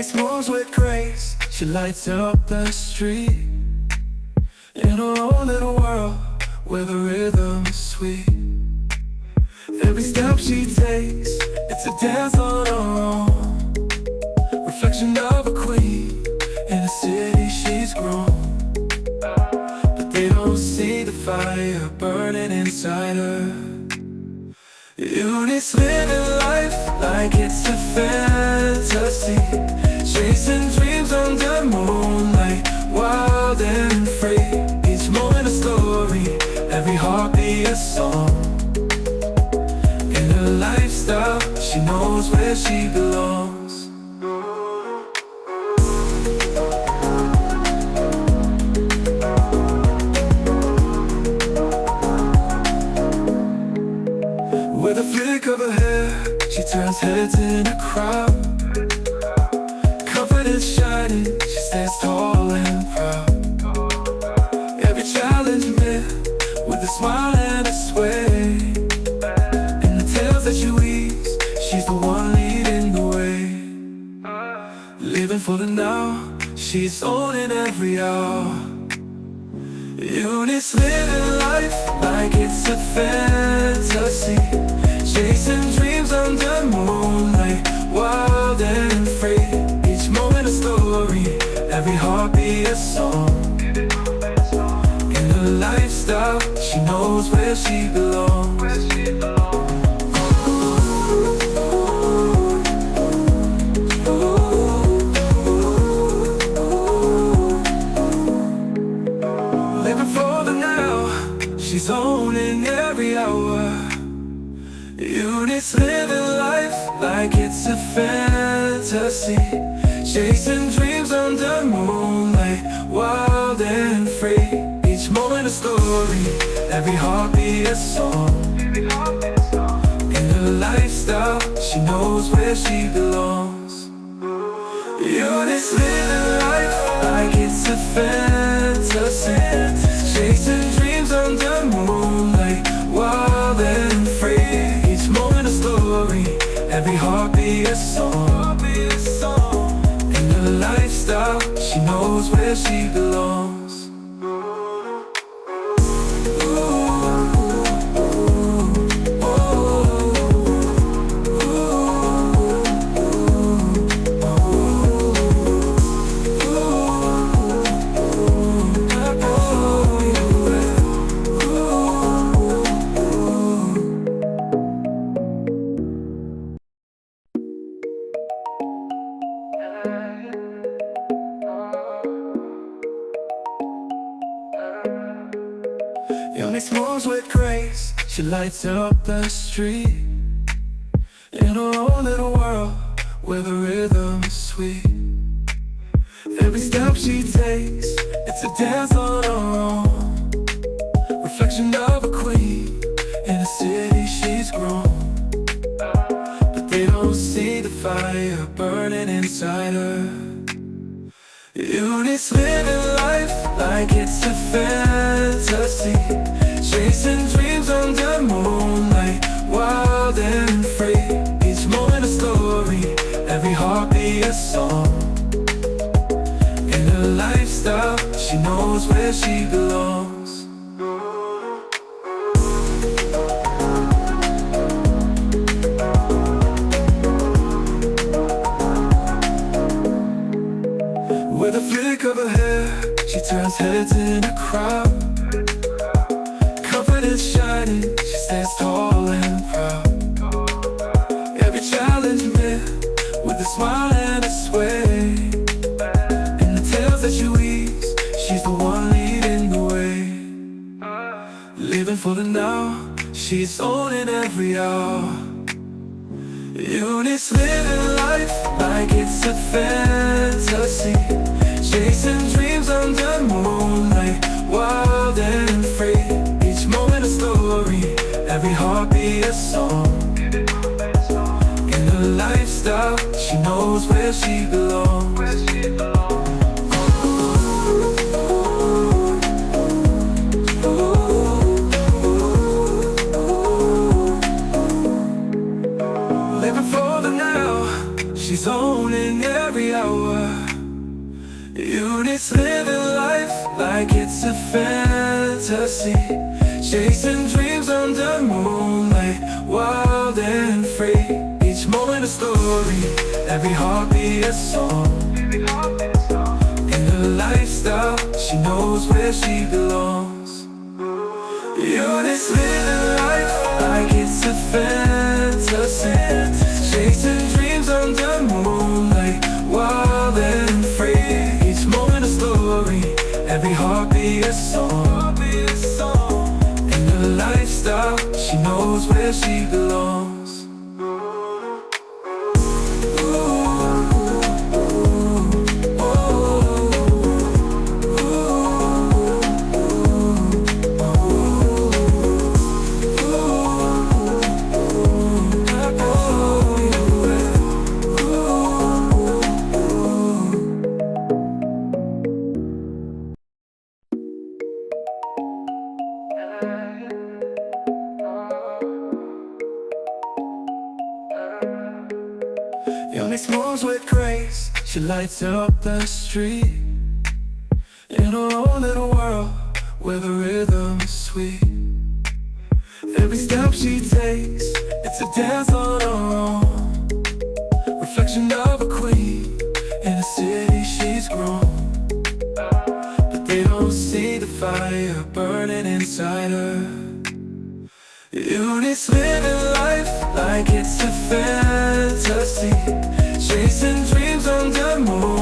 makes moves with grace. She lights up the street in her own little world where the rhythm is sweet. Every step she takes, it's a dance on her own, reflection of a queen in a city she's grown. But they don't see the fire burning inside her. Eunice living life like it's a fantasy, chasing dreams under moonlight, wild and free. Each moment a story, every heartbeat a song. In her lifestyle, she knows where she belongs. With a flick of her hair, she turns heads in a crowd. Confidence shining, she stands tall and proud. Every challenge met with a smile and a sway. In the tales that she weaves, she's the one leading the way. Living for the now, she's owning every hour. Eunice living life like it's a fantasy, chasing dreams under moonlight, wild and free. Each moment a story, every heartbeat a song. In her lifestyle, she knows where she belongs. Living for the now, she's owning every hour. Eunice living life like it's a fantasy, chasing dreams under moonlight, wild and free. Each moment a story, every heartbeat a song. In her lifestyle, she knows where she belongs. Eunice living life like it's a fantasy, chasing dreams under moonlight, wild and free. Every heartbeat a song. In her lifestyle, she knows where she belongs. Eunice moves with grace. She lights up the street in her own little world where the rhythm is sweet. Every step she takes, it's a dance on her own, reflection of a queen in a city she's grown. But they don't see the fire burning inside her. Eunice living life like it's a fantasy, chasing dreams under moonlight, wild and free. Each moment a story, every heartbeat a song. In her lifestyle, she knows where she belongs. With a flick of her hair, she turns heads in a crowd. Confidence shining, she stands tall and proud. Every challenge met with a smile and a sway. In the tales that she weaves, she's the one leading the way. Living for the now, she's owning every hour. Eunice living life like it's a fantasy, chasing dreams under moonlight, wild and free. Each moment a story, every heartbeat a song. In her lifestyle, she knows where she belongs. Living for the now, she's owning every hour. it's a fantasy, chasing dreams under moonlight, wild and free. Each moment a story, every heartbeat a song. In her lifestyle, she knows where she belongs. Eunice living life like it's a fantasy, chasing dreams under moonlight, wild and free. Each moment a story, every heartbeat a song. In her lifestyle, she knows where she belongs. Eunice moves with grace, she lights up the street. In her own little world, where the rhythm is sweet. Every step she takes, it's a dance on her own. Reflection of a queen, in a city she's grown. But they don't see the fire burning inside her. Eunice living life like it's a fantasy, chasing dreams under moon.